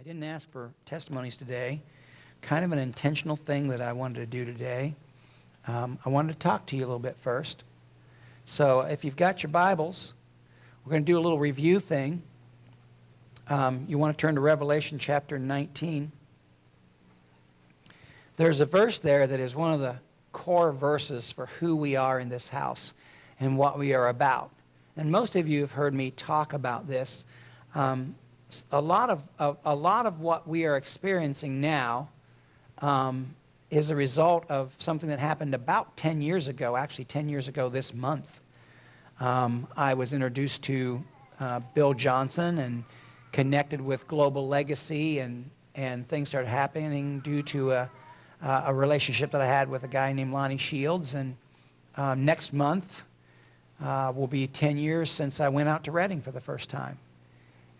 didn't ask for testimonies today. Kind of an intentional thing that I wanted to do today. I wanted to talk to you a little bit first. So if you've got your Bibles, we're going to do a little review thing. You want to turn to Revelation chapter 19. There's a verse there that is one of the core verses for who we are in this house and what we are about. And most of you have heard me talk about this. A lot of what we are experiencing now is a result of something that happened about 10 years ago, actually 10 years ago this month. I was introduced to Bill Johnson and connected with Global Legacy, and things started happening due to a relationship that I had with a guy named Lonnie Shields. And next month will be 10 years since I went out to Redding for the first time.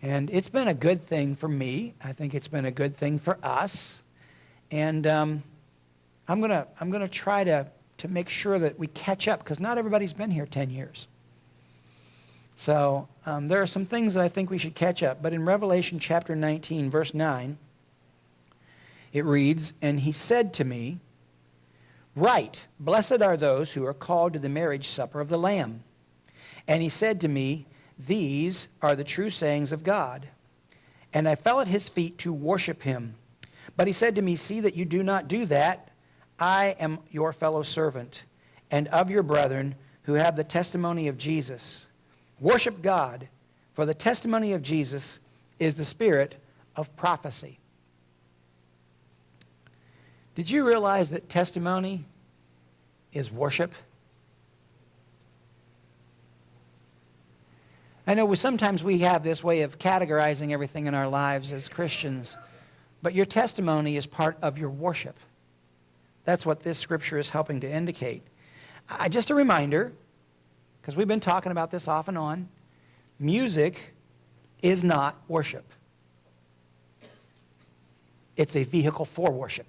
And it's been a good thing for me. I think it's been a good thing for us. And I'm gonna try to make sure that we catch up, because not everybody's been here 10 years. So there are some things that I think we should catch up. But in Revelation chapter 19, verse 9, it reads, "And he said to me, 'Write, blessed are those who are called to the marriage supper of the Lamb.' And he said to me, 'These are the true sayings of God.' And I fell at his feet to worship him. But he said to me, 'See that you do not do that. I am your fellow servant and of your brethren who have the testimony of Jesus. Worship God, for the testimony of Jesus is the spirit of prophecy.'" Did you realize that testimony is worship? I know sometimes we have this way of categorizing everything in our lives as Christians, but your testimony is part of your worship. That's what this scripture is helping to indicate. Just a reminder, because we've been talking about this off and on, music is not worship. It's a vehicle for worship.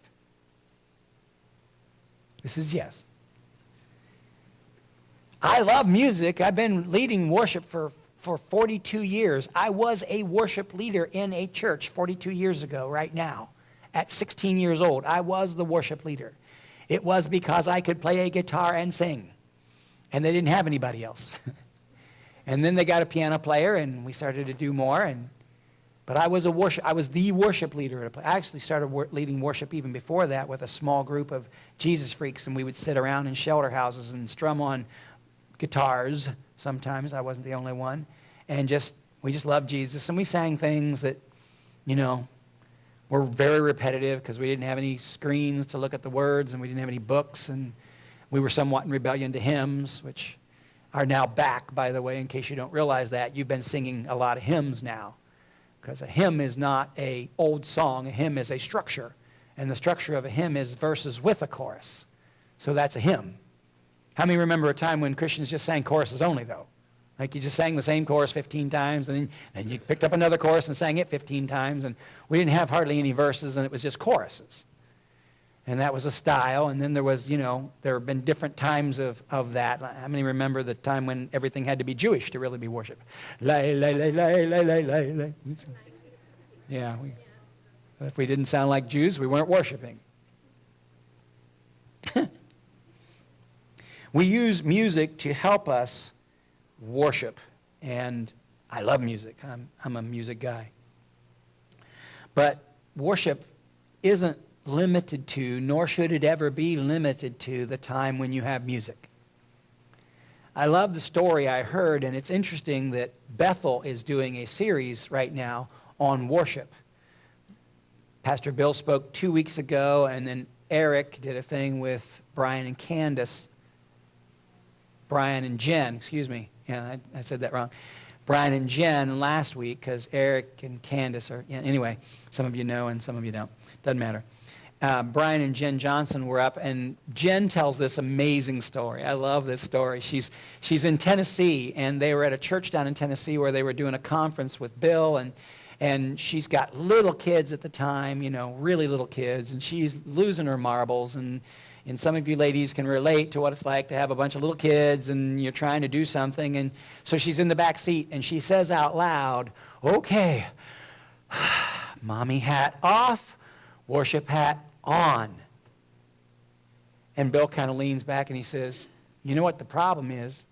This is yes. I love music. I've been leading worship for 42 years. I was a worship leader in a church 42 years ago right now. At 16 years old, I was the worship leader. It was because I could play a guitar and sing, and they didn't have anybody else. And then they got a piano player, and we started to do more. But I was the worship leader. I actually started leading worship even before that with a small group of Jesus freaks, and we would sit around in shelter houses and strum on guitars. Sometimes I wasn't the only one, and we just loved Jesus, and we sang things that, were very repetitive because we didn't have any screens to look at the words, and we didn't have any books, and we were somewhat in rebellion to hymns, which are now back, by the way. In case you don't realize that, you've been singing a lot of hymns now, because a hymn is not an old song. A hymn is a structure, and the structure of a hymn is verses with a chorus. So that's a hymn. How many remember a time when Christians just sang choruses only, though? Like you just sang the same chorus 15 times, and then you picked up another chorus and sang it 15 times, and we didn't have hardly any verses, and it was just choruses. And that was a style, and then there was, there have been different times of that. How many remember the time when everything had to be Jewish to really be worship? Lay, lay, lay, lay, lay, lay, lay, lay. Yeah, if we didn't sound like Jews, we weren't worshiping. We use music to help us worship, and I love music. I'm a music guy. But worship isn't limited to, nor should it ever be limited to, the time when you have music. I love the story I heard, and it's interesting that Bethel is doing a series right now on worship. Pastor Bill spoke 2 weeks ago, and then Eric did a thing with Brian and Jen, excuse me. Yeah, I said that wrong. Brian and Jen last week, because Eric and Candace are, anyway, some of you know and some of you don't. Doesn't matter. Brian and Jen Johnson were up, and Jen tells this amazing story. I love this story. She's in Tennessee, and they were at a church down in Tennessee where they were doing a conference with Bill, and she's got little kids at the time, really little kids, and she's losing her marbles, and some of you ladies can relate to what it's like to have a bunch of little kids, and you're trying to do something, and so she's in the back seat, and she says out loud, "Okay, Mommy hat off, worship hat on. And Bill kind of leans back and he says, you know what the problem is?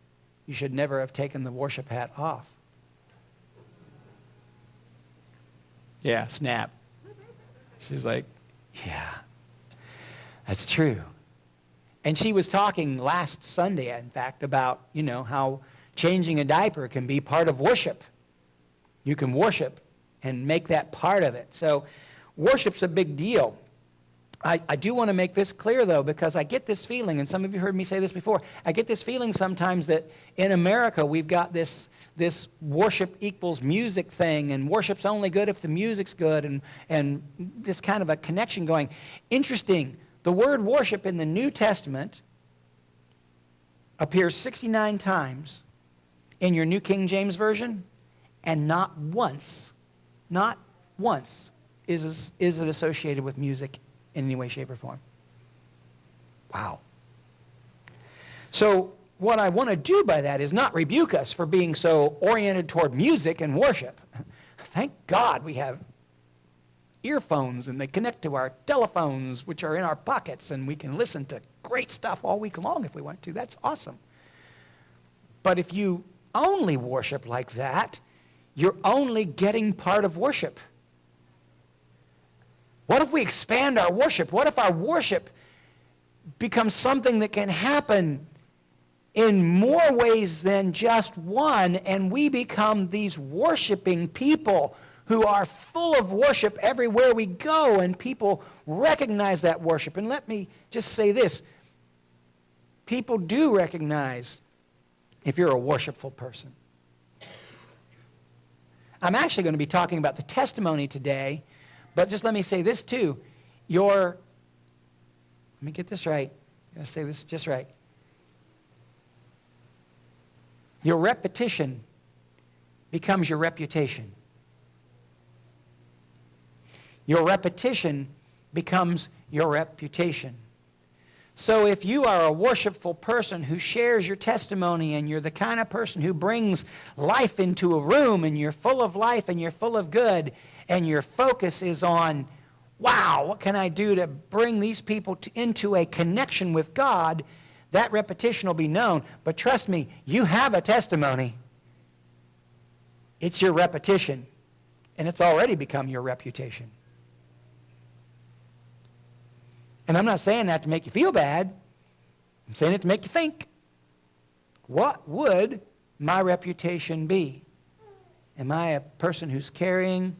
You should never have taken the worship hat off. Yeah, snap. She's like, yeah, that's true. And she was talking last Sunday, in fact, about, how changing a diaper can be part of worship. You can worship and make that part of it. So worship's a big deal. I do want to make this clear, though, because I get this feeling, and some of you heard me say this before, I get this feeling sometimes that in America we've got this worship equals music thing, and worship's only good if the music's good, and this kind of a connection going. Interesting, the word worship in the New Testament appears 69 times in your New King James Version, and not once is it associated with music in any way, shape, or form. Wow. So what I want to do by that is not rebuke us for being so oriented toward music and worship. Thank God we have earphones and they connect to our telephones, which are in our pockets, and we can listen to great stuff all week long if we want to. That's awesome. But if you only worship like that, you're only getting part of worship. What if we expand our worship? What if our worship becomes something that can happen in more ways than just one, and we become these worshiping people who are full of worship everywhere we go, and people recognize that worship? And let me just say this. People do recognize if you're a worshipful person. I'm actually going to be talking about the testimony today, but just let me say this too. Let me get this right. I'm going to say this just right. Your repetition becomes your reputation. Your repetition becomes your reputation. So if you are a worshipful person who shares your testimony, and you're the kind of person who brings life into a room, and you're full of life and you're full of good, and your focus is on, wow, what can I do to bring these people into a connection with God, that repetition will be known. But trust me, you have a testimony. It's your repetition, and it's already become your reputation. And I'm not saying that to make you feel bad. I'm saying it to make you think. What would my reputation be? Am I a person who's carrying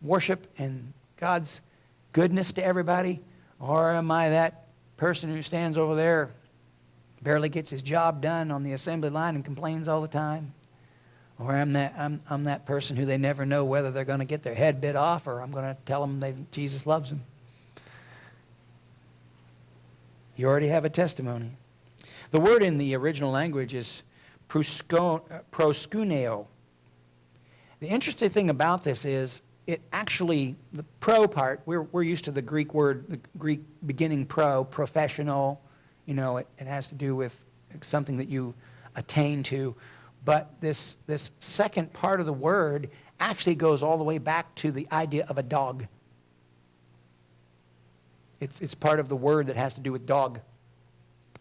worship and God's goodness to everybody? Or am I that person who stands over there, barely gets his job done on the assembly line and complains all the time? Or I'm that person who they never know whether they're going to get their head bit off, or I'm going to tell them Jesus loves them. You already have a testimony. The word in the original language is proskuneo. The interesting thing about this is it actually, the pro part, we're used to the Greek word, the Greek beginning professional. It has to do with something that you attain to. But this second part of the word actually goes all the way back to the idea of a dog. It's part of the word that has to do with dog.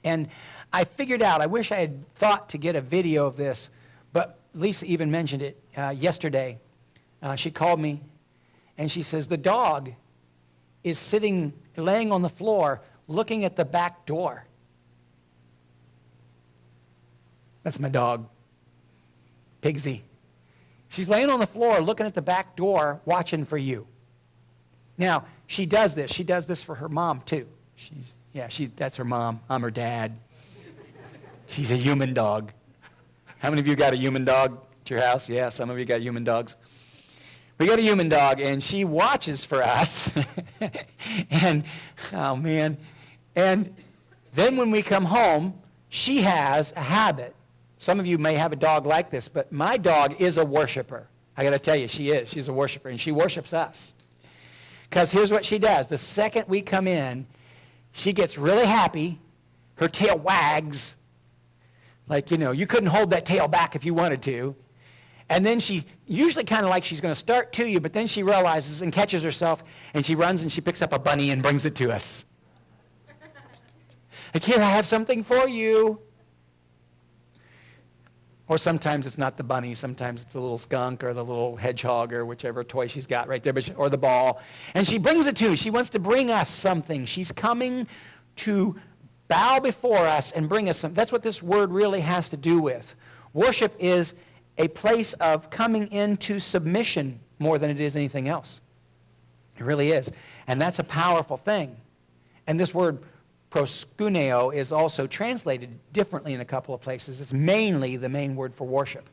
And I figured out, I wish I had thought to get a video of this, but Lisa even mentioned it yesterday. She called me, and she says, the dog is laying on the floor, looking at the back door. That's my dog, Pigsy. She's laying on the floor, looking at the back door, watching for you. Now, she does this. She does this for her mom, too. That's her mom. I'm her dad. She's a human dog. How many of you got a human dog at your house? Yeah, some of you got human dogs. We got a human dog, and she watches for us. And, oh, man. And then when we come home, she has a habit. Some of you may have a dog like this, but my dog is a worshiper. I got to tell you, she is. She's a worshiper, and she worships us. Because here's what she does. The second we come in, she gets really happy. Her tail wags. Like, you couldn't hold that tail back if you wanted to. And then she, usually kind of like she's going to start to you, but then she realizes and catches herself, and she runs and she picks up a bunny and brings it to us. Like, here, I have something for you. Or sometimes it's not the bunny. Sometimes it's the little skunk or the little hedgehog or whichever toy she's got right there, or the ball. And she brings it to us. She wants to bring us something. She's coming to bow before us and bring us something. That's what this word really has to do with. Worship is a place of coming into submission more than it is anything else. It really is. And that's a powerful thing. And this word proskuneo is also translated differently in a couple of places. It's mainly the main word for worship.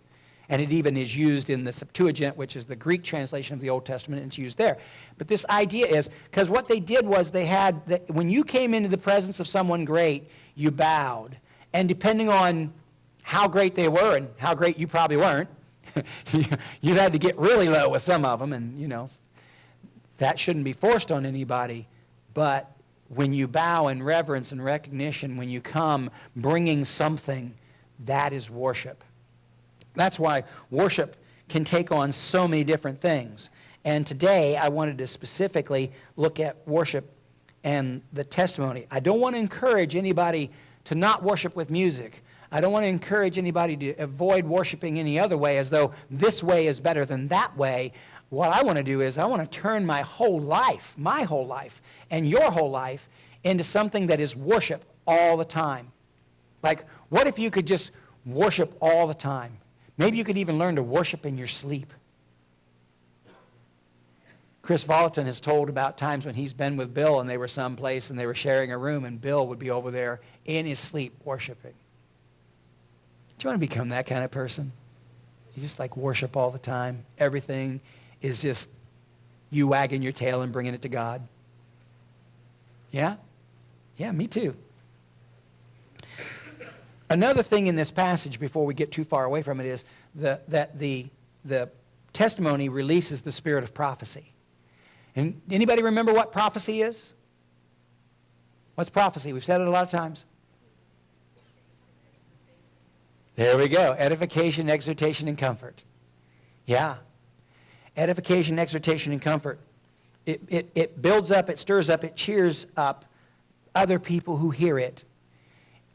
And it even is used in the Septuagint, which is the Greek translation of the Old Testament, and it's used there. But this idea is, because what they did was when you came into the presence of someone great, you bowed. And depending on how great they were and how great you probably weren't, you had to get really low with some of them, and, that shouldn't be forced on anybody. But when you bow in reverence and recognition, when you come bringing something, that is worship. That's why worship can take on so many different things. And today, I wanted to specifically look at worship and the testimony. I don't want to encourage anybody to not worship with music. I don't want to encourage anybody to avoid worshiping any other way as though this way is better than that way. What I want to do is I want to turn my whole life, and your whole life into something that is worship all the time. Like, what if you could just worship all the time? Maybe you could even learn to worship in your sleep. Chris Volaton has told about times when he's been with Bill and they were someplace and they were sharing a room and Bill would be over there in his sleep worshiping. Do you want to become that kind of person? You just like worship all the time. Everything is just you wagging your tail and bringing it to God. Yeah? Yeah, me too. Another thing in this passage, before we get too far away from it, is that the testimony releases the spirit of prophecy. And anybody remember what prophecy is? What's prophecy? We've said it a lot of times. There we go. Edification, exhortation, and comfort. Yeah. Edification, exhortation, and comfort. It builds up, it stirs up, it cheers up other people who hear it.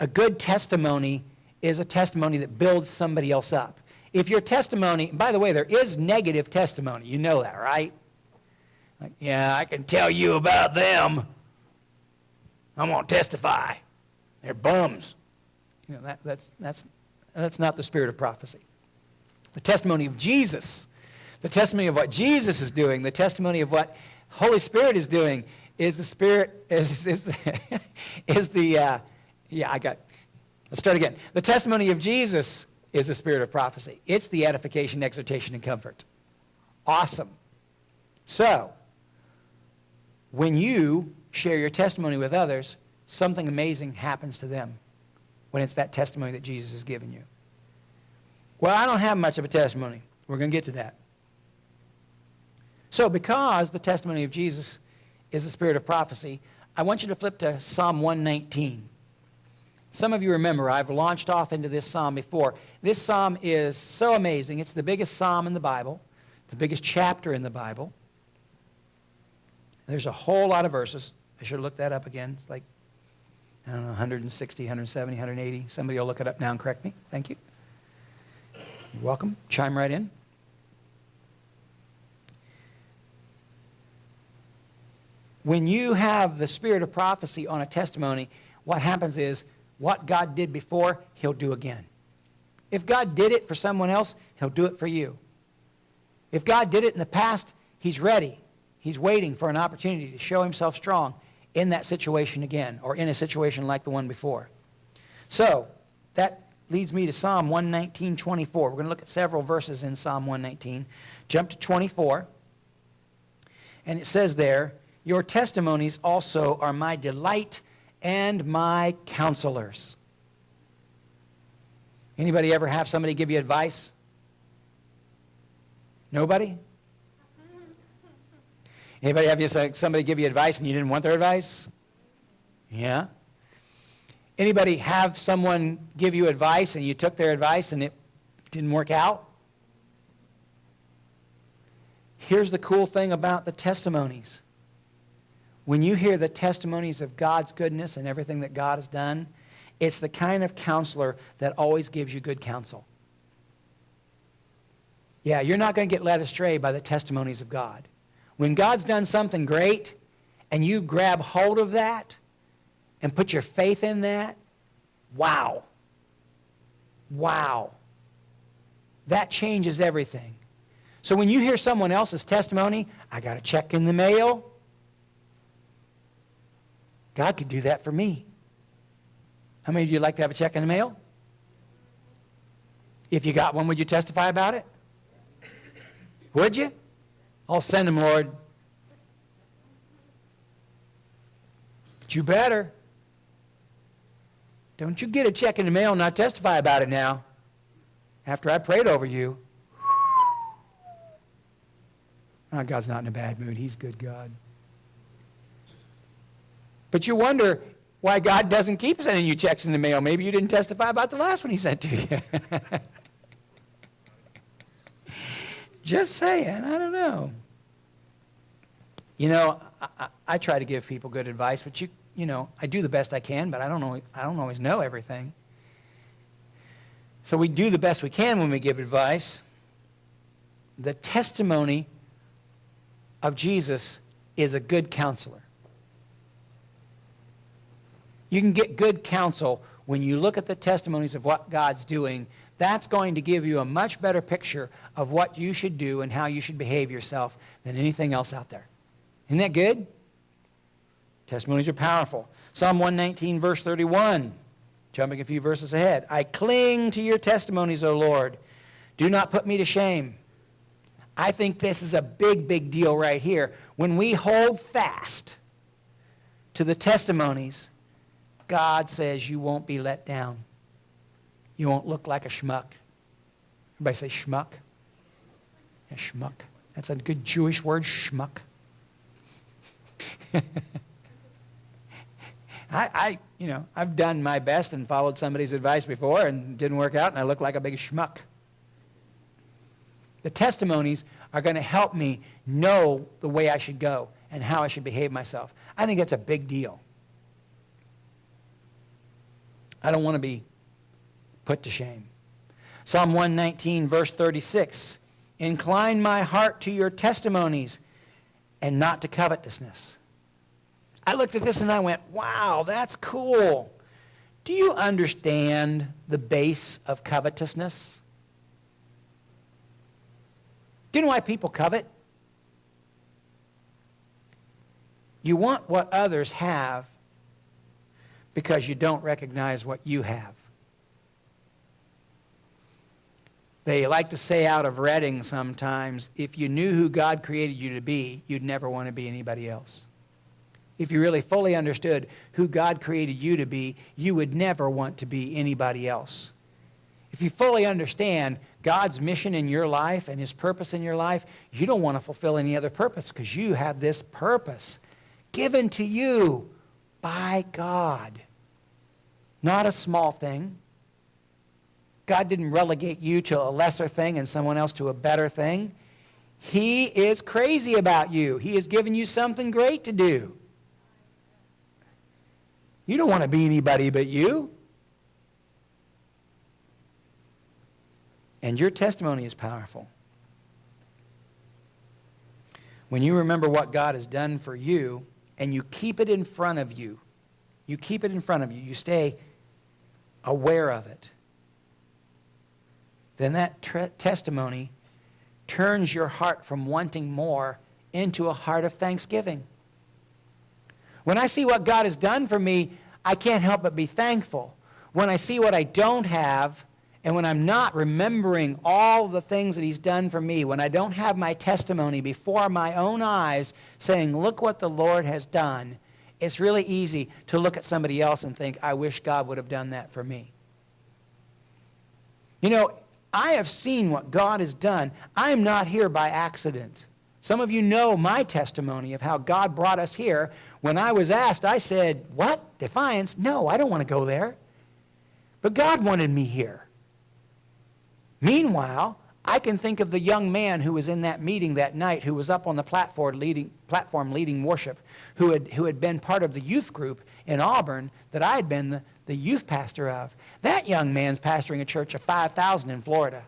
A good testimony is a testimony that builds somebody else up. If your testimony, by the way, there is negative testimony. You know that, right? Like, yeah, I can tell you about them. I'm going to testify. They're bums. That's not the spirit of prophecy. The testimony of Jesus, the testimony of what Jesus is doing, the testimony of what Holy Spirit is doing is the spirit, let's start again. The testimony of Jesus is the spirit of prophecy. It's the edification, exhortation, and comfort. Awesome. So, when you share your testimony with others, something amazing happens to them when it's that testimony that Jesus has given you. Well, I don't have much of a testimony. We're going to get to that. So, because the testimony of Jesus is the spirit of prophecy, I want you to flip to Psalm 119. Some of you remember, I've launched off into this psalm before. This psalm is so amazing. It's the biggest psalm in the Bible, the biggest chapter in the Bible. There's a whole lot of verses. I should have looked that up again. It's like, I don't know, 160, 170, 180. Somebody will look it up now and correct me. Thank you. You're welcome. Chime right in. When you have the spirit of prophecy on a testimony, what happens is what God did before, he'll do again. If God did it for someone else, he'll do it for you. If God did it in the past, he's ready. He's waiting for an opportunity to show himself strong in that situation again, or in a situation like the one before. So, that leads me to Psalm 119:24. We're going to look at several verses in Psalm 119. Jump to 24. And it says there, your testimonies also are my delight and my counselors. Anybody ever have somebody give you advice? Nobody? Anybody have somebody give you advice and you didn't want their advice? Yeah. Anybody have someone give you advice and you took their advice and it didn't work out? Here's the cool thing about the testimonies. When you hear the testimonies of God's goodness and everything that God has done, it's the kind of counselor that always gives you good counsel. Yeah, you're not going to get led astray by the testimonies of God. When God's done something great and you grab hold of that and put your faith in that, wow. Wow. That changes everything. So when you hear someone else's testimony, I got a check in the mail. God could do that for me. How many of you would like to have a check in the mail? If you got one, would you testify about it? Would you? I'll send them, Lord. But you better. Don't you get a check in the mail and not testify about it now. After I prayed over you. Oh, God's not in a bad mood. He's a good God. But you wonder why God doesn't keep sending you checks in the mail. Maybe you didn't testify about the last one he sent to you. Just saying, I don't know. You know, I try to give people good advice, but you know, I do the best I can, but I don't always know everything. So we do the best we can when we give advice. The testimony of Jesus is a good counselor. You can get good counsel when you look at the testimonies of what God's doing. That's going to give you a much better picture of what you should do and how you should behave yourself than anything else out there. Isn't that good? Testimonies are powerful. Psalm 119, verse 31, jumping a few verses ahead. I cling to your testimonies, O Lord. Do not put me to shame. I think this is a big, big deal right here. When we hold fast to the testimonies, God says you won't be let down. You won't look like a schmuck. Everybody say schmuck? Yeah, schmuck. That's a good Jewish word, schmuck. I've done my best and followed somebody's advice before and it didn't work out and I look like a big schmuck. The testimonies are going to help me know the way I should go and how I should behave myself. I think that's a big deal. I don't want to be put to shame. Psalm 119, verse 36. Incline my heart to your testimonies and not to covetousness. I looked at this and I went, wow, that's cool. Do you understand the base of covetousness? Do you know why people covet? You want what others have because you don't recognize what you have. They like to say out of Reading sometimes, if you knew who God created you to be, you'd never want to be anybody else. If you really fully understood who God created you to be, you would never want to be anybody else. If you fully understand God's mission in your life and his purpose in your life, you don't want to fulfill any other purpose because you have this purpose given to you by God. Not a small thing. God didn't relegate you to a lesser thing and someone else to a better thing. He is crazy about you. He has given you something great to do. You don't want to be anybody but you. And your testimony is powerful. When you remember what God has done for you and you keep it in front of you, you stay aware of it, then that testimony turns your heart from wanting more into a heart of thanksgiving. When I see what God has done for me, I can't help but be thankful. When I see what I don't have, and when I'm not remembering all the things that he's done for me, when I don't have my testimony before my own eyes saying, look what the Lord has done, it's really easy to look at somebody else and think, I wish God would have done that for me. You know, I have seen what God has done. I am not here by accident. Some of you know my testimony of how God brought us here. When I was asked, I said, what? Defiance? No, I don't want to go there. But God wanted me here. Meanwhile, I can think of the young man who was in that meeting that night, who was up on the platform leading worship, who had been part of the youth group in Auburn that I had been the youth pastor of. That young man's pastoring a church of 5,000 in Florida.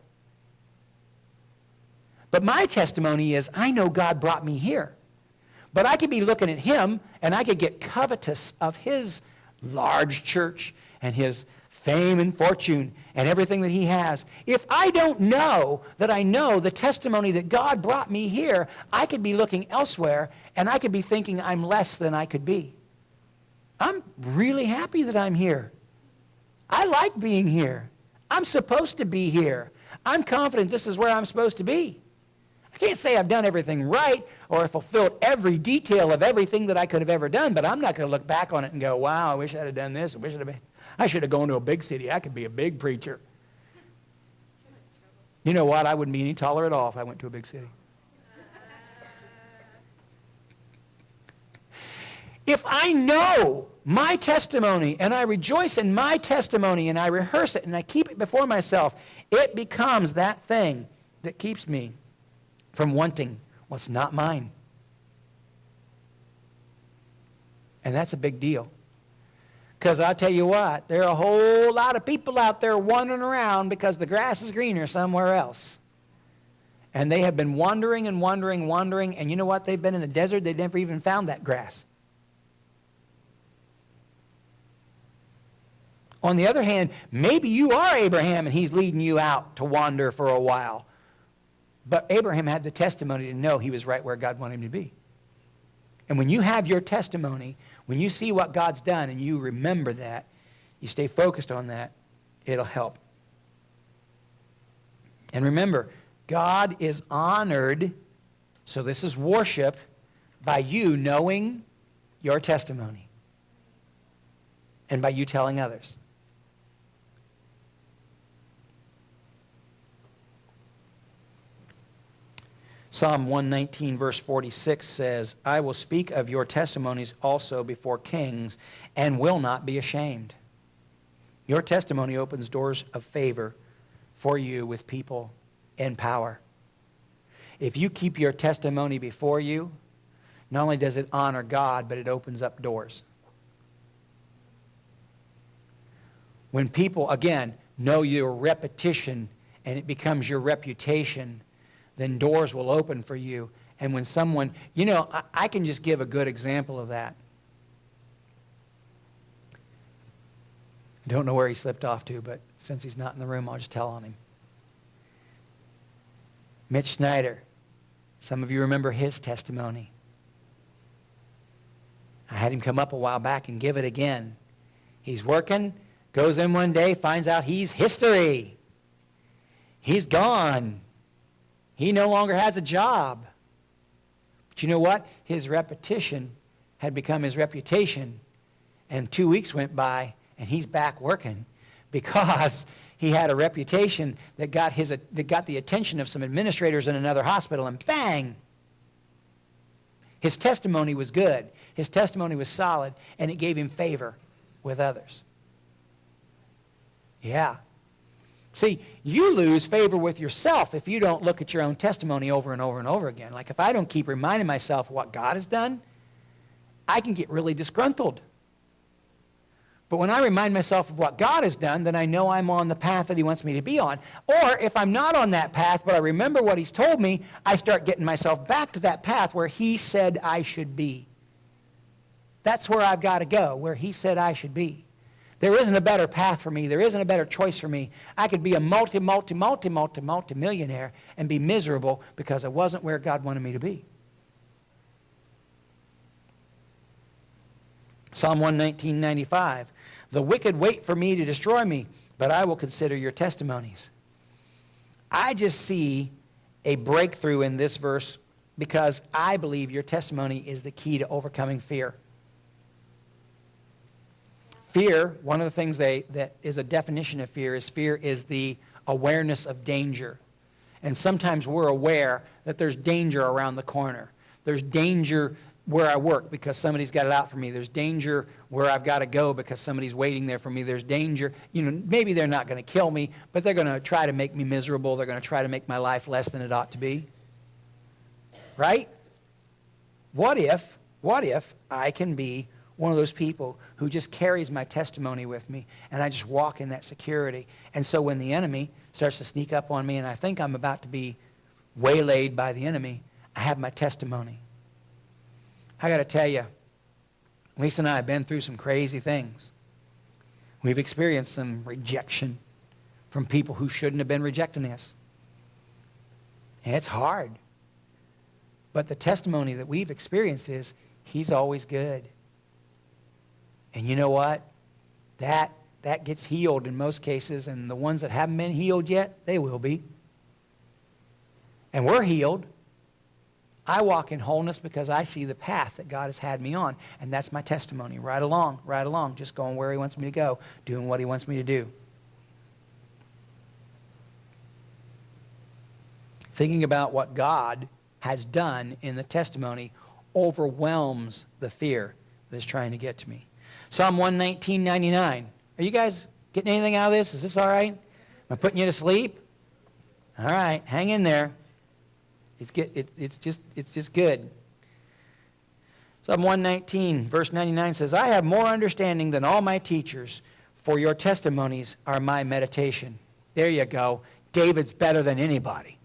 But my testimony is, I know God brought me here. But I could be looking at him, and I could get covetous of his large church and his fame and fortune and everything that he has. If I don't know that I know the testimony that God brought me here, I could be looking elsewhere, and I could be thinking I'm less than I could be. I'm really happy that I'm here. I like being here. I'm supposed to be here. I'm confident this is where I'm supposed to be. I can't say I've done everything right or fulfilled every detail of everything that I could have ever done, but I'm not going to look back on it and go, wow, I wish I'd have done this. I should have gone to a big city. I could be a big preacher. You know what? I wouldn't be any taller at all if I went to a big city. If I know my testimony and I rejoice in my testimony and I rehearse it and I keep it before myself, it becomes that thing that keeps me from wanting what's not mine. And that's a big deal. Because I tell you what, there are a whole lot of people out there wandering around because the grass is greener somewhere else. And they have been wandering and wandering, wandering, and you know what? They've been in the desert. They've never even found that grass. On the other hand, maybe you are Abraham and he's leading you out to wander for a while. But Abraham had the testimony to know he was right where God wanted him to be. And when you have your testimony, when you see what God's done and you remember that, you stay focused on that, it'll help. And remember, God is honored, so this is worship, by you knowing your testimony and by you telling others. Psalm 119 verse 46 says, I will speak of your testimonies also before kings and will not be ashamed. Your testimony opens doors of favor for you with people in power. If you keep your testimony before you, not only does it honor God, but it opens up doors. When people, again, know your repetition and it becomes your reputation, then doors will open for you. And when someone, I can just give a good example of that. I don't know where he slipped off to, but since he's not in the room, I'll just tell on him. Mitch Snyder. Some of you remember his testimony. I had him come up a while back and give it again. He's working, goes in one day, finds out he's history. He's gone. He no longer has a job. But you know what? His repetition had become his reputation. And 2 weeks went by, and he's back working because he had a reputation that got the attention of some administrators in another hospital, and bang! His testimony was good. His testimony was solid, and it gave him favor with others. Yeah. See, you lose favor with yourself if you don't look at your own testimony over and over and over again. Like if I don't keep reminding myself of what God has done, I can get really disgruntled. But when I remind myself of what God has done, then I know I'm on the path that he wants me to be on. Or if I'm not on that path, but I remember what he's told me, I start getting myself back to that path where he said I should be. That's where I've got to go, where he said I should be. There isn't a better path for me. There isn't a better choice for me. I could be a multi-millionaire and be miserable because I wasn't where God wanted me to be. Psalm 119:95. The wicked wait for me to destroy me, but I will consider your testimonies. I just see a breakthrough in this verse because I believe your testimony is the key to overcoming fear. Fear, one of the things that is a definition of fear is the awareness of danger. And sometimes we're aware that there's danger around the corner. There's danger where I work because somebody's got it out for me. There's danger where I've got to go because somebody's waiting there for me. There's danger. Maybe they're not going to kill me, but they're going to try to make me miserable. They're going to try to make my life less than it ought to be. Right? What if I can be one of those people who just carries my testimony with me and I just walk in that security? And so when the enemy starts to sneak up on me and I think I'm about to be waylaid by the enemy, I have my testimony. I got to tell you, Lisa and I have been through some crazy things. We've experienced some rejection from people who shouldn't have been rejecting us. And it's hard. But the testimony that we've experienced is he's always good. And you know what? That gets healed in most cases, and the ones that haven't been healed yet, they will be. And we're healed. I walk in wholeness because I see the path that God has had me on, and that's my testimony, right along, just going where he wants me to go, doing what he wants me to do. Thinking about what God has done in the testimony overwhelms the fear that is trying to get to me. Psalm 119:99. Are you guys getting anything out of this? Is this all right? Am I putting you to sleep? All right, hang in there. It's just good. Psalm 119, verse 99 says, I have more understanding than all my teachers, for your testimonies are my meditation. There you go. David's better than anybody.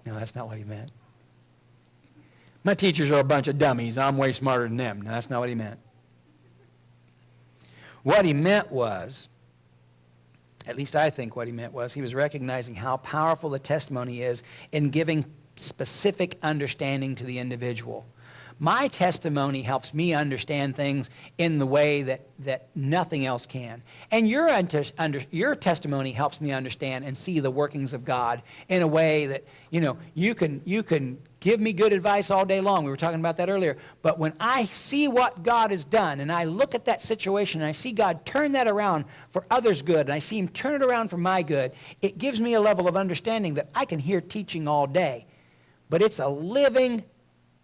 No, that's not what he meant. My teachers are a bunch of dummies. I'm way smarter than them. No, that's not what he meant. What he meant was, at least I think what he meant was, he was recognizing how powerful the testimony is in giving specific understanding to the individual. My testimony helps me understand things in the way that nothing else can. And your testimony helps me understand and see the workings of God in a way that, you can give me good advice all day long. We were talking about that earlier. But when I see what God has done and I look at that situation and I see God turn that around for others' good and I see him turn it around for my good, it gives me a level of understanding that I can hear teaching all day. But it's a living,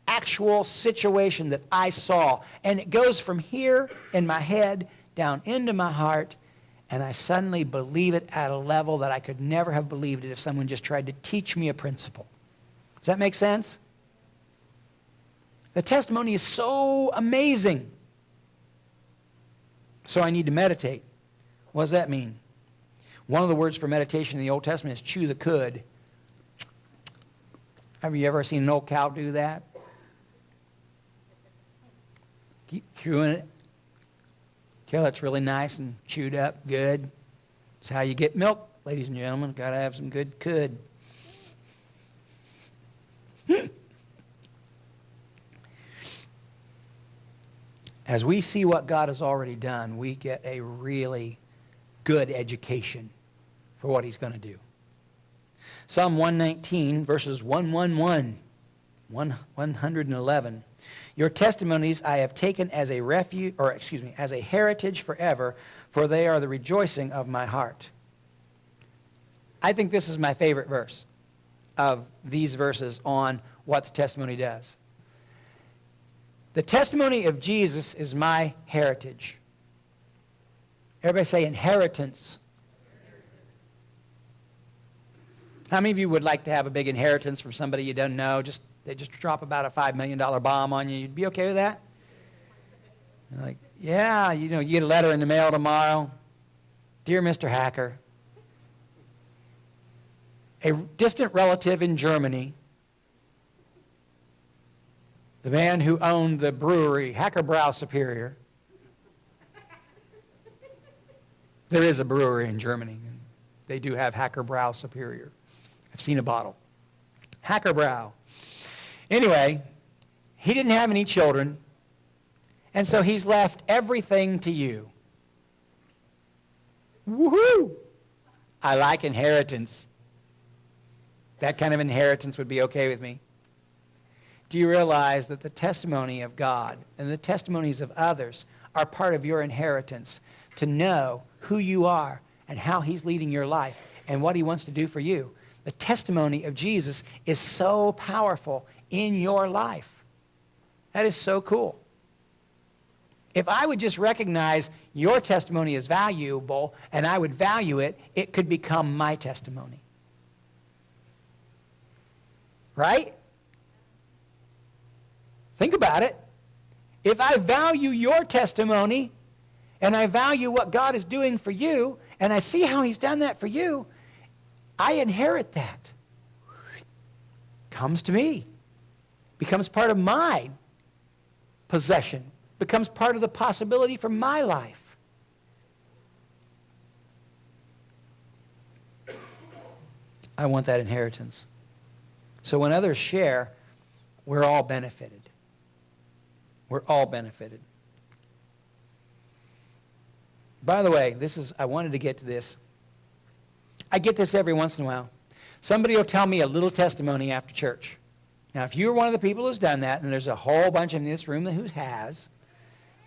actual situation that I saw. And it goes from here in my head down into my heart, and I suddenly believe it at a level that I could never have believed it if someone just tried to teach me a principle. Does that make sense? The testimony is so amazing. So I need to meditate. What does that mean? One of the words for meditation in the Old Testament is chew the cud. Have you ever seen an old cow do that? Keep chewing it till it's really nice and chewed up good. That's how you get milk, ladies and gentlemen. Got to have some good cud. As we see what God has already done, we get a really good education for what he's going to do. Psalm 119, verses 111, 111. Your testimonies I have taken as a as a heritage forever, for they are the rejoicing of my heart. I think this is my favorite verse of these verses on what the testimony does. The testimony of Jesus is my heritage. Everybody say inheritance. How many of you would like to have a big inheritance from somebody you don't know? They just drop about a $5 million bomb on you. You'd be okay with that? You're like, yeah, you get a letter in the mail tomorrow. Dear Mr. Hacker, a distant relative in Germany, the man who owned the brewery, Hacker Brau Superior. There is a brewery in Germany. They do have Hacker Brau Superior. I've seen a bottle. Hacker Brau. Anyway, he didn't have any children, and so he's left everything to you. Woohoo! I like inheritance. That kind of inheritance would be okay with me. Do you realize that the testimony of God and the testimonies of others are part of your inheritance to know who you are and how he's leading your life and what he wants to do for you? The testimony of Jesus is so powerful in your life. That is so cool. If I would just recognize your testimony as valuable and I would value it, it could become my testimony. Right? Think about it. If I value your testimony and I value what God is doing for you and I see how he's done that for you, I inherit that. Comes to me. Becomes part of my possession. Becomes part of the possibility for my life. I want that inheritance. So when others share, we're all benefited. We're all benefited. By the way, I wanted to get to this. I get this every once in a while. Somebody will tell me a little testimony after church. Now, if you're one of the people who's done that, and there's a whole bunch in this room who has,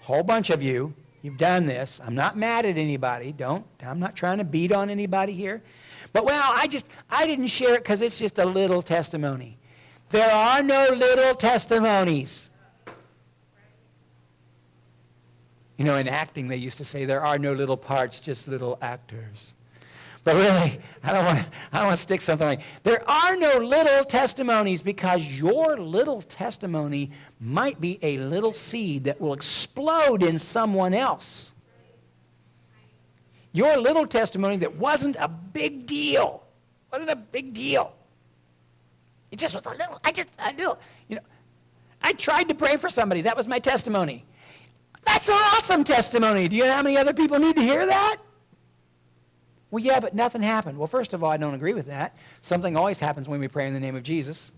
a whole bunch of you've done this. I'm not mad at anybody. I'm not trying to beat on anybody here. But, well, I didn't share it because it's just a little testimony. There are no little testimonies. You know, in acting, they used to say there are no little parts, just little actors. But really, I don't want to stick something like, there are no little testimonies because your little testimony might be a little seed that will explode in someone else. Your little testimony that wasn't a big deal. Wasn't a big deal. It just was a little, I tried to pray for somebody. That was my testimony. That's an awesome testimony. Do you know how many other people need to hear that? Well, yeah, but nothing happened. Well, first of all, I don't agree with that. Something always happens when we pray in the name of Jesus.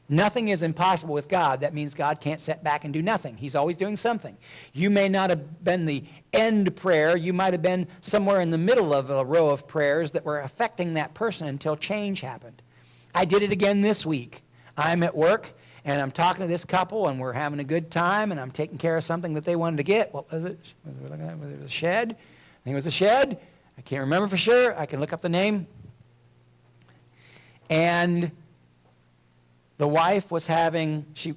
Nothing is impossible with God. That means God can't sit back and do nothing. He's always doing something. You may not have been the end prayer. You might have been somewhere in the middle of a row of prayers that were affecting that person until change happened. I did it again this week. I'm at work, and I'm talking to this couple, and we're having a good time, and I'm taking care of something that they wanted to get. What was it? Was it a shed? I think it was a shed. I can't remember for sure. I can look up the name. And the wife was having, she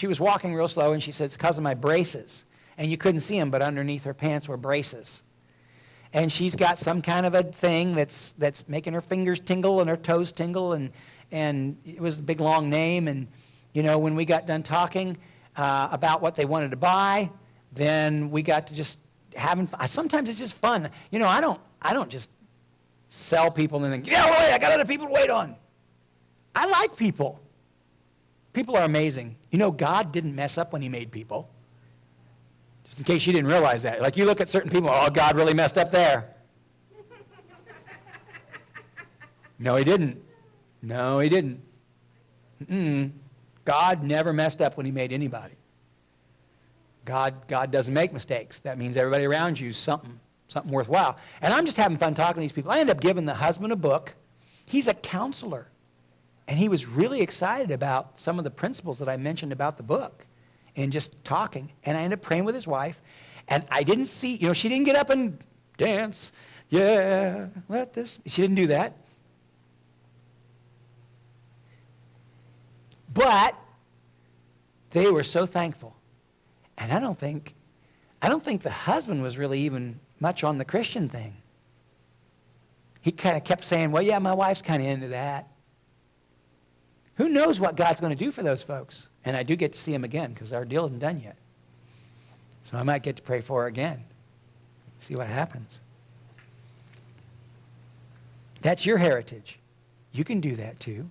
was walking real slow, and she said, it's because of my braces. And you couldn't see them, but underneath her pants were braces. And she's got some kind of a thing that's making her fingers tingle and her toes tingle, and it was a big, long name. And, you know, when we got done talking about what they wanted to buy, then we got to just having fun. Sometimes it's just fun. You know, I don't just sell people and then, yeah, wait, I got other people to wait on. I like people. People are amazing. You know, God didn't mess up when he made people. Just in case you didn't realize that. Like you look at certain people, oh, God really messed up there. No, he didn't. No, he didn't. God never messed up when he made anybody. God doesn't make mistakes. That means everybody around you is something worthwhile. And I'm just having fun talking to these people. I ended up giving the husband a book. He's a counselor. And he was really excited about some of the principles that I mentioned about the book and just talking. And I ended up praying with his wife. And I didn't see, you know, she didn't get up and dance. Yeah, she didn't do that. But they were so thankful. And I don't think the husband was really even much on the Christian thing. He kind of kept saying, well, yeah, my wife's kind of into that. Who knows what God's going to do for those folks? And I do get to see them again because our deal isn't done yet. So I might get to pray for her again. See what happens. That's your heritage. You can do that too.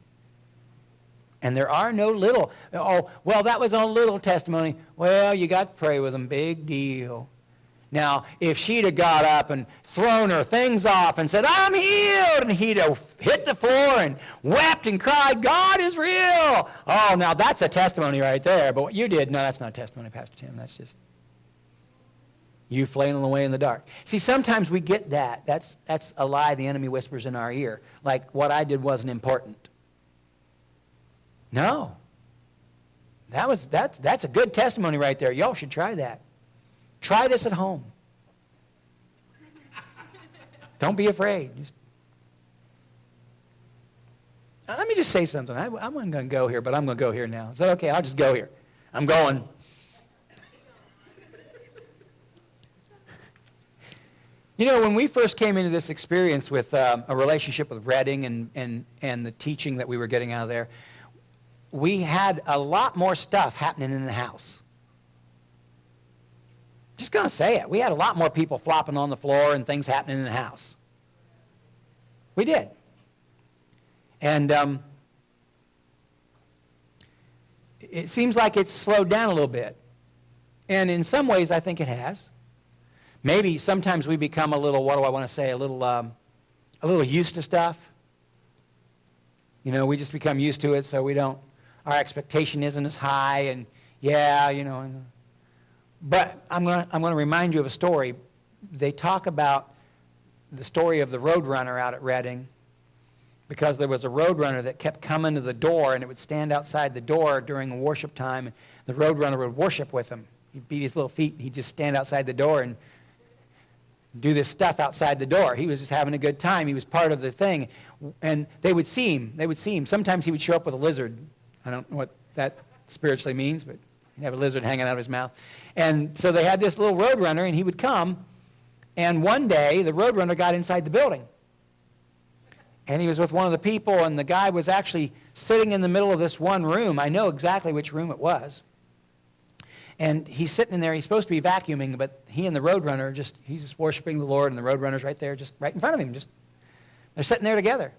And there are no little, oh, well, that was a little testimony. Well, you got to pray with them. Big deal. Now, if she'd have got up and thrown her things off and said, I'm healed, and he'd have hit the floor and wept and cried, God is real. Oh, now that's a testimony right there. But what you did, no, that's not a testimony, Pastor Tim. That's just you flailing away in the dark. See, sometimes we get that. That's a lie the enemy whispers in our ear. Like what I did wasn't important. No. That's a good testimony right there. Y'all should try that. Try this at home. Don't be afraid. Now, let me just say something. I wasn't going to go here, but I'm going to go here now. Is that okay? I'll just go here. I'm going. You know, when we first came into this experience with a relationship with Redding and the teaching that we were getting out of there, we had a lot more stuff happening in the house. Just going to say it. We had a lot more people flopping on the floor and things happening in the house. We did. And it seems like it's slowed down a little bit. And in some ways, I think it has. Maybe sometimes we become a little, what do I want to say, a little used to stuff. You know, we just become used to it, so we don't, our expectation isn't as high, and yeah, you know. But I'm going to remind you of a story. They talk about the story of the roadrunner out at Redding, because there was a roadrunner that kept coming to the door, and it would stand outside the door during worship time. The roadrunner would worship with him. He'd beat his little feet, and he'd just stand outside the door and do this stuff outside the door. He was just having a good time. He was part of the thing. And they would see him. Sometimes he would show up with a lizard. I don't know what that spiritually means, but he'd have a lizard hanging out of his mouth. And so they had this little roadrunner, and he would come. And one day, the roadrunner got inside the building. And he was with one of the people, and the guy was actually sitting in the middle of this one room. I know exactly which room it was. And he's sitting in there. He's supposed to be vacuuming, but he and the roadrunner, he's just worshiping the Lord, and the roadrunner's right there, just right in front of him. They're sitting there together.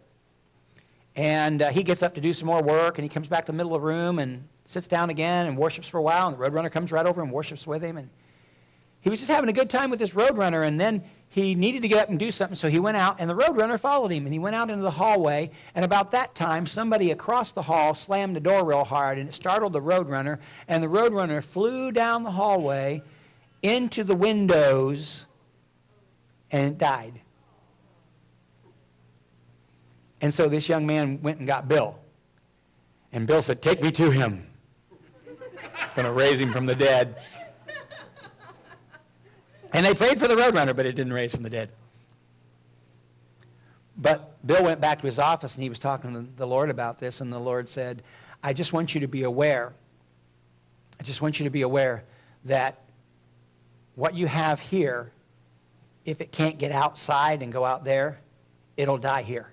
And he gets up to do some more work, and he comes back to the middle of the room and sits down again and worships for a while, and the roadrunner comes right over and worships with him. And he was just having a good time with this roadrunner, and then he needed to get up and do something, so he went out, and the roadrunner followed him, and he went out into the hallway, and about that time, somebody across the hall slammed the door real hard, and it startled the roadrunner, and the roadrunner flew down the hallway into the windows, and it died. And so this young man went and got Bill, and Bill said, "Take me to him. I'm going to raise him from the dead." And they prayed for the roadrunner, but it didn't raise from the dead. But Bill went back to his office, and he was talking to the Lord about this, and the Lord said, I just want you to be aware. I just want you to be aware that what you have here, if it can't get outside and go out there, it'll die here.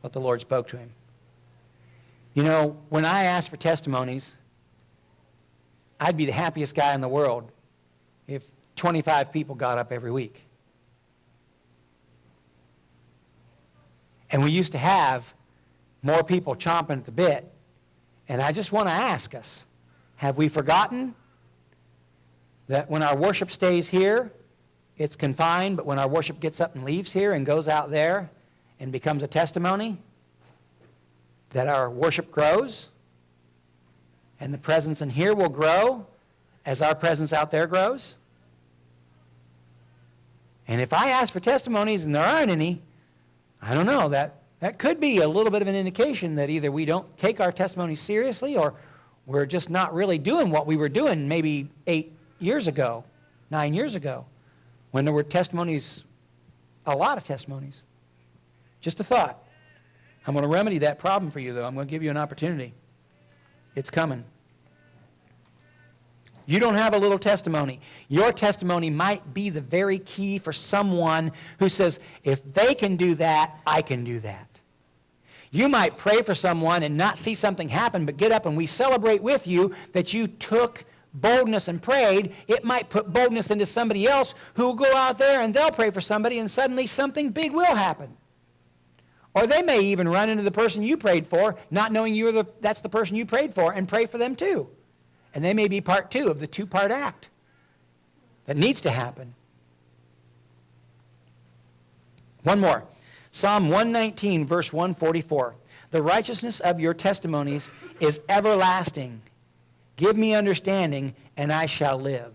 What the Lord spoke to him. You know, when I ask for testimonies, I'd be the happiest guy in the world if 25 people got up every week. And we used to have more people chomping at the bit. And I just want to ask us, have we forgotten that when our worship stays here, it's confined, but when our worship gets up and leaves here and goes out there and becomes a testimony, that our worship grows? And the presence in here will grow as our presence out there grows. And if I ask for testimonies and there aren't any, I don't know, that could be a little bit of an indication that either we don't take our testimonies seriously, or we're just not really doing what we were doing maybe 8 years ago, 9 years ago, when there were testimonies, a lot of testimonies. Just a thought. I'm going to remedy that problem for you, though. I'm going to give you an opportunity. It's coming. You don't have a little testimony. Your testimony might be the very key for someone who says, if they can do that, I can do that. You might pray for someone and not see something happen, but get up and we celebrate with you that you took boldness and prayed. It might put boldness into somebody else who will go out there and they'll pray for somebody, and suddenly something big will happen. Or they may even run into the person you prayed for, not knowing that's the person you prayed for, and pray for them too. And they may be part 2 of the 2-part act that needs to happen. One more. Psalm 119, verse 144. The righteousness of your testimonies is everlasting. Give me understanding, and I shall live.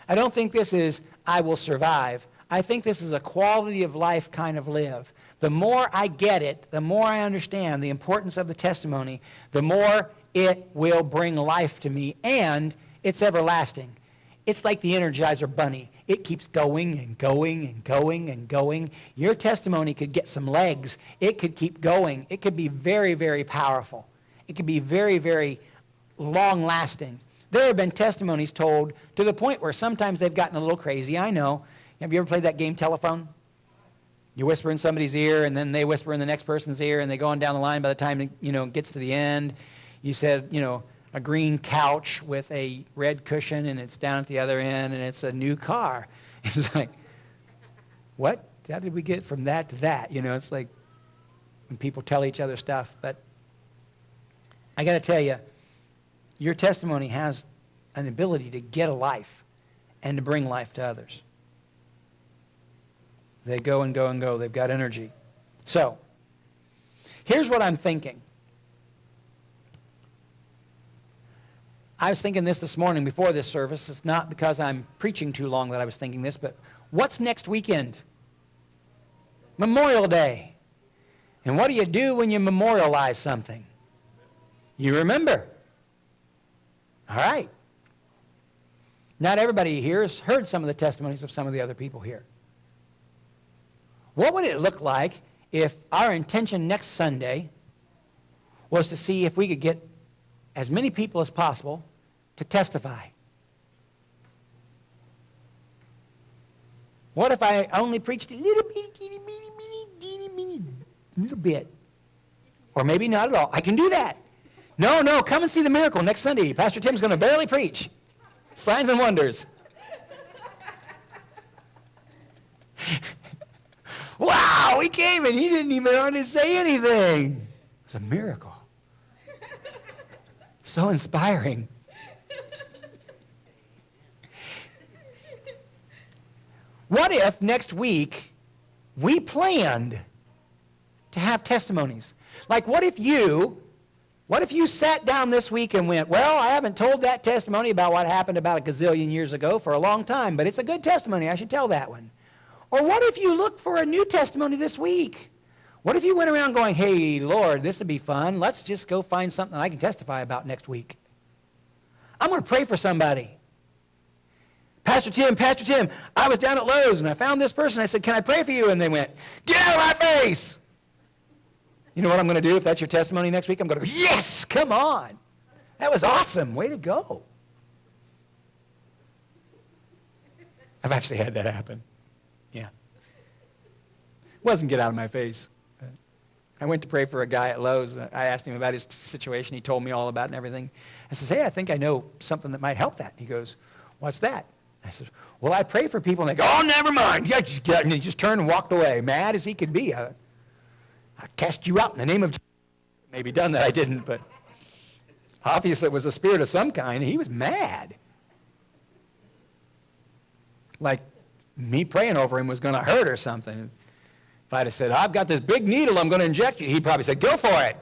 I don't think this is, I will survive. I think this is a quality of life kind of live. The more I get it, the more I understand the importance of the testimony, the more it will bring life to me, and it's everlasting. It's like the Energizer Bunny. It keeps going and going and going and going. Your testimony could get some legs. It could keep going. It could be very, very powerful. It could be very, very long-lasting. There have been testimonies told to the point where sometimes they've gotten a little crazy. I know. Have you ever played that game telephone? You whisper in somebody's ear, and then they whisper in the next person's ear, and they go on down the line. By the time it gets to the end, you said, a green couch with a red cushion, and it's down at the other end, and it's a new car. It's like, what? How did we get from that to that? It's like when people tell each other stuff. But I got to tell you, your testimony has an ability to get a life and to bring life to others. They go and go and go. They've got energy. So, here's what I'm thinking. I was thinking this morning before this service. It's not because I'm preaching too long that I was thinking this, but what's next weekend? Memorial Day. And what do you do when you memorialize something? You remember. All right. Not everybody here has heard some of the testimonies of some of the other people here. What would it look like if our intention next Sunday was to see if we could get as many people as possible to testify? What if I only preached a little bit? Or maybe not at all. I can do that. No, come and see the miracle next Sunday. Pastor Tim's going to barely preach. Signs and wonders. Wow, he came and he didn't even want to say anything. It's a miracle. So inspiring. What if next week we planned to have testimonies? Like what if you sat down this week and went, well, I haven't told that testimony about what happened about a gazillion years ago for a long time, but it's a good testimony. I should tell that one. Or what if you looked for a new testimony this week? What if you went around going, hey, Lord, this would be fun. Let's just go find something I can testify about next week. I'm going to pray for somebody. Pastor Tim, I was down at Lowe's and I found this person. I said, can I pray for you? And they went, get out of my face. You know what I'm going to do if that's your testimony next week? I'm going to go, yes, come on. That was awesome. Way to go. I've actually had that happen. Yeah. Wasn't get out of my face. I went to pray for a guy at Lowe's. I asked him about his situation. He told me all about it and everything. I says, hey, I think I know something that might help that. He goes, what's that? I said, well, I pray for people, and they go, oh, never mind. Yeah, and he just turned and walked away, mad as he could be. I cast you out in the name of Jesus. Maybe done that, I didn't, but obviously it was a spirit of some kind. He was mad. Like me praying over him was going to hurt or something. If I'd have said, I've got this big needle I'm going to inject you, he'd probably say, go for it.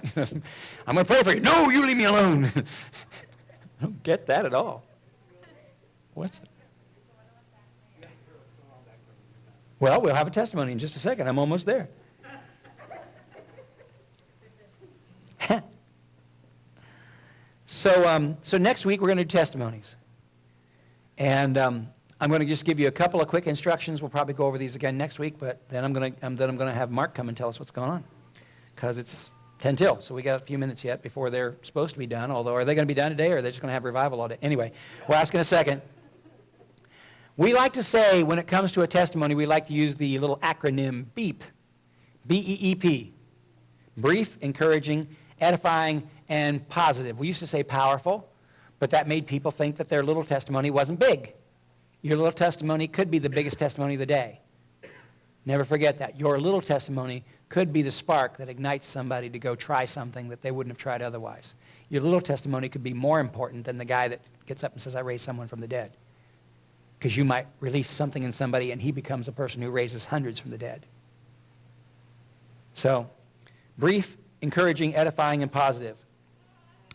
I'm going to pray for you. No, you leave me alone. I don't get that at all. What's it? Well, we'll have a testimony in just a second. I'm almost there. So next week we're going to do testimonies. And I'm going to just give you a couple of quick instructions. We'll probably go over these again next week, but then I'm going to have Mark come and tell us what's going on, because it's 10 till, so we got a few minutes yet before they're supposed to be done. Although, are they going to be done today, or are they just going to have revival all day? Anyway, we'll ask in a second. We like to say, when it comes to a testimony, we like to use the little acronym BEEP, B-E-E-P, brief, encouraging, edifying, and positive. We used to say powerful, but that made people think that their little testimony wasn't big. Your little testimony could be the biggest testimony of the day. Never forget that. Your little testimony could be the spark that ignites somebody to go try something that they wouldn't have tried otherwise. Your little testimony could be more important than the guy that gets up and says, I raised someone from the dead. Because you might release something in somebody and he becomes a person who raises hundreds from the dead. So, brief, encouraging, edifying, and positive.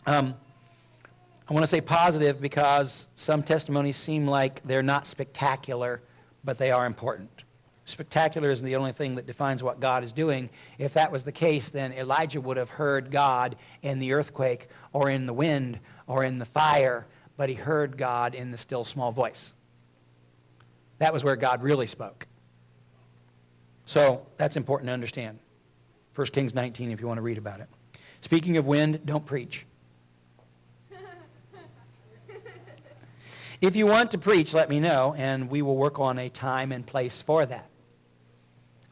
I want to say positive because some testimonies seem like they're not spectacular, but they are important. Spectacular isn't the only thing that defines what God is doing. If that was the case, then Elijah would have heard God in the earthquake or in the wind or in the fire, but he heard God in the still small voice. That was where God really spoke. So that's important to understand. 1 Kings 19 if you want to read about it. Speaking of wind, don't preach. If you want to preach, let me know, and we will work on a time and place for that.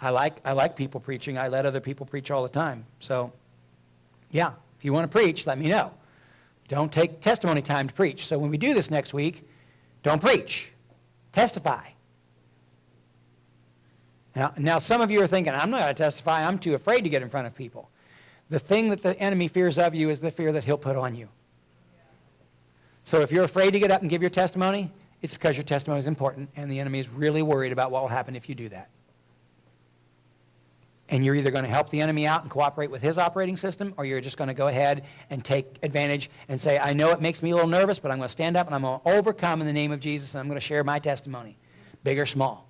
I like people preaching. I let other people preach all the time. So, yeah, if you want to preach, let me know. Don't take testimony time to preach. So when we do this next week, don't preach. Testify. Now some of you are thinking, I'm not going to testify. I'm too afraid to get in front of people. The thing that the enemy fears of you is the fear that he'll put on you. So if you're afraid to get up and give your testimony, it's because your testimony is important, and the enemy is really worried about what will happen if you do that. And you're either going to help the enemy out and cooperate with his operating system, or you're just going to go ahead and take advantage and say, I know it makes me a little nervous, but I'm going to stand up and I'm going to overcome in the name of Jesus, and I'm going to share my testimony, big or small.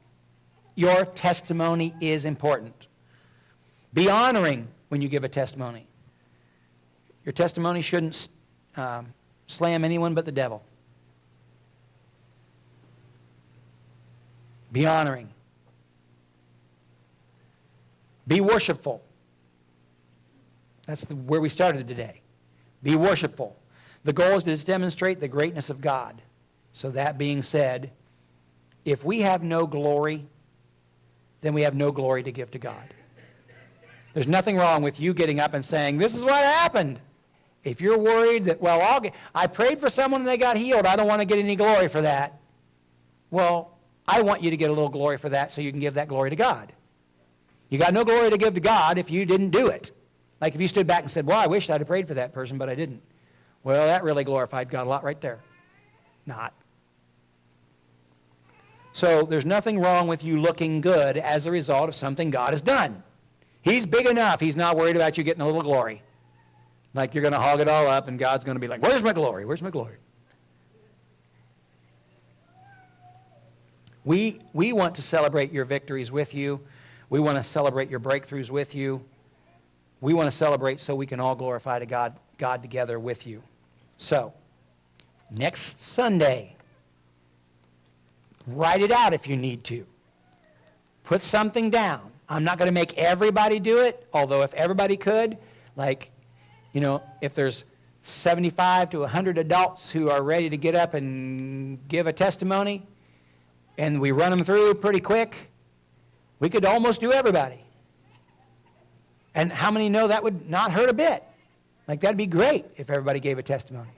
Your testimony is important. Be honoring when you give a testimony. Your testimony shouldn't slam anyone but the devil. Be honoring. Be worshipful. That's where we started today. Be worshipful. The goal is to demonstrate the greatness of God. So that being said, if we have no glory, then we have no glory to give to God. There's nothing wrong with you getting up and saying, this is what happened. If you're worried that, well, I prayed for someone and they got healed, I don't want to get any glory for that. Well, I want you to get a little glory for that so you can give that glory to God. You got no glory to give to God if you didn't do it. Like if you stood back and said, well, I wish I'd have prayed for that person, but I didn't. Well, that really glorified God a lot right there. Not. So there's nothing wrong with you looking good as a result of something God has done. He's big enough. He's not worried about you getting a little glory. Like you're going to hog it all up and God's going to be like, where's my glory? Where's my glory? We want to celebrate your victories with you. We want to celebrate your breakthroughs with you. We want to celebrate so we can all glorify to God together with you. So, next Sunday, write it out if you need to. Put something down. I'm not going to make everybody do it, although if everybody could, like, if there's 75 to 100 adults who are ready to get up and give a testimony, and we run them through pretty quick, we could almost do everybody. And how many know that would not hurt a bit? Like, that'd be great if everybody gave a testimony.